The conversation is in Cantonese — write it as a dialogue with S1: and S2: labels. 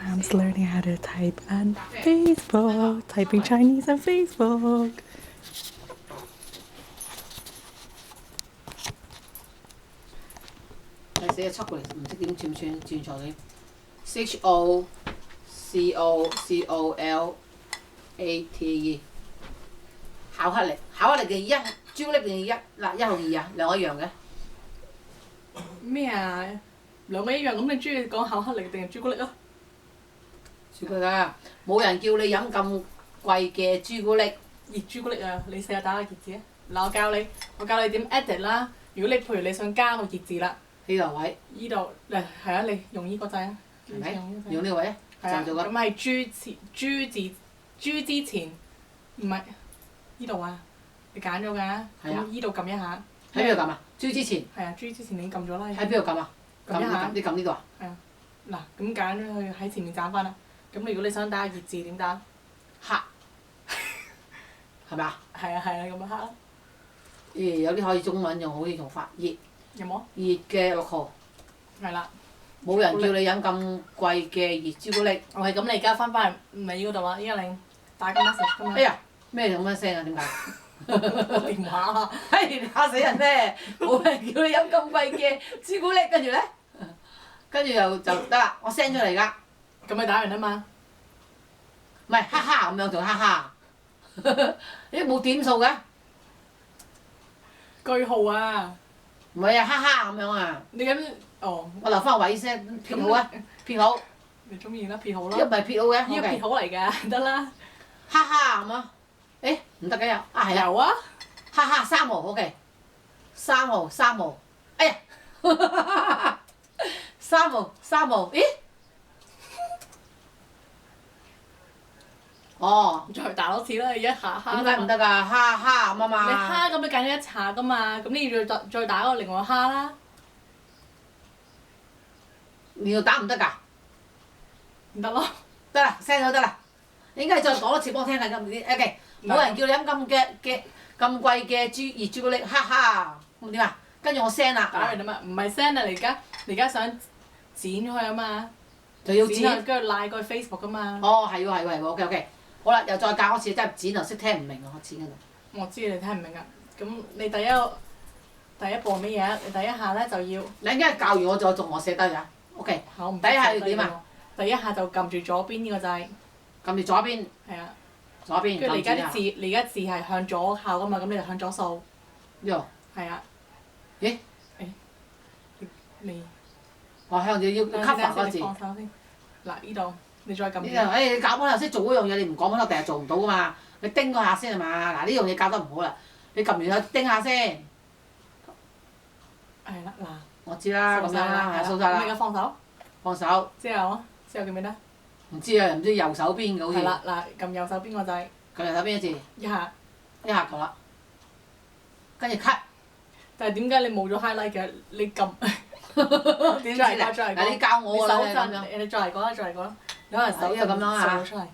S1: Mom's learning how to type on Facebook, typing Chinese on Facebook.
S2: 你寫咗出過嚟，唔識點轉錯點 ？CHOCOLATE 巧克力嘅一，朱古力定一嗱1號2啊，兩個一樣嘅。
S1: 咩啊？兩個一樣，咁你中意講巧克力定係朱古力啊？
S2: 朱古力啊！冇人叫你飲咁貴嘅朱古力。
S1: 熱朱古力啊！你試下打個熱字啊！嗱，我教你點 edit 啦。如果你譬如你想加個熱字啦，
S2: 呢度位。
S1: 依度嚟係啊！你用依個掣啊。
S2: 係咪？用呢個位啊？
S1: 係啊。
S2: 就做
S1: 咁係豬之前，唔係依度啊！你揀咗㗎。係啊。依度撳一下。
S2: 喺邊度撳啊？豬之前。
S1: 係啊，豬之前你已經撳咗啦。
S2: 喺邊度撳啊？
S1: 撳一下。
S2: 你撳呢度啊？
S1: 係啊。嗱，咁揀咗佢喺前面斬翻啦。咁如果你想打個熱字點打？
S2: 黑。係咪啊？
S1: 係啊，咁樣黑啦。
S2: 有啲可以中文用，好似用法熱。
S1: 有冇？
S2: 熱嘅6號。
S1: 係啦。
S2: 冇人叫你飲咁貴嘅熱朱古力。
S1: 係咁，你而家翻返嚟尾嗰度啊！依家你打個 message 㗎嘛。
S2: 哎呀！咩咁樣聲啊？點解？
S1: 我電話啊！
S2: 嘿！嚇死人咩？冇人叫你飲咁貴嘅朱古力，跟住咧，跟住就得啦。我 send 出嚟㗎。
S1: 咁你打完啊嘛？
S2: 唔係哈哈咁樣做哈哈。你冇點數嘅？
S1: 句號啊！
S2: 唔係啊，哈哈咁樣啊！
S1: 你咁哦。
S2: 我留翻個位先，撇好啊，撇好。
S1: 你中意啦，撇好啦。
S2: 呢個唔係撇好嘅。
S1: 呢個撇好嚟㗎，得啦。
S2: 哈哈咁啊！誒唔得嘅又係啊！
S1: 有啊！
S2: 哈哈3號 OK， 3號，哎呀3號，咦？哦。
S1: 再打多次啦！一下蝦。
S2: 點解唔得㗎？蝦咁啊嘛。
S1: 你蝦咁你揀咗一下㗎嘛，咁你要再打個另外蝦啦。
S2: 你要打唔得㗎？
S1: 唔得咯。
S2: 得啦，send 咗得啦。應該再講多次幫我聽下咁啲 OK。冇人叫你飲咁貴嘅熱朱古力，哈哈。咁點啊？跟住我 send 啦。
S1: 打完啊嘛，唔係 send 啊！你而家想剪咗佢啊嘛。
S2: 就要剪。
S1: 跟住拉過去 Facebook 㗎嘛。
S2: 哦，係喎，OK。好啦，又再教一次，真係剪又識聽唔明啊！我剪嗰度。
S1: 我知你聽唔明啊，咁你第一步乜嘢？你第一下咧就要。
S2: 你一陣間教完我再我寫低㗎。OK。
S1: 好，
S2: 第一下要點啊？
S1: 第一下就撳住左邊呢個掣。
S2: 撳住左邊。
S1: 係啊。
S2: 左邊。
S1: 跟住你而家字係向左靠㗎嘛，咁你就向左掃。
S2: 呢度。
S1: 係啊。
S2: 咦？
S1: 你。
S2: 我向住要 cover 個字。
S1: 放手先。嗱，呢度你再撳。
S2: 呢度你教我頭先做嗰樣嘢，你唔講我第日做唔到㗎嘛？你叮嗰下先係嘛？嗱，呢樣嘢教得唔好啦，你撳完佢叮下先。
S1: 係啦，嗱。
S2: 我知啦，咁樣啦，係掃晒啦。
S1: 咁而家放手。
S2: 放手。
S1: 之後記唔記得？
S2: 唔知啊，唔知右手邊嘅好似。
S1: 係啦，嗱，撳右手邊個掣。
S2: 撳右手邊一字。
S1: 一下。
S2: 一下夠啦。跟住 cut。
S1: 但係點解你冇咗 highlight 嘅？你撳。
S2: 點知啊？嗱，你教我啦，
S1: 你手震，你再嚟講啦。有人手就咁樣啊。掃咗出嚟。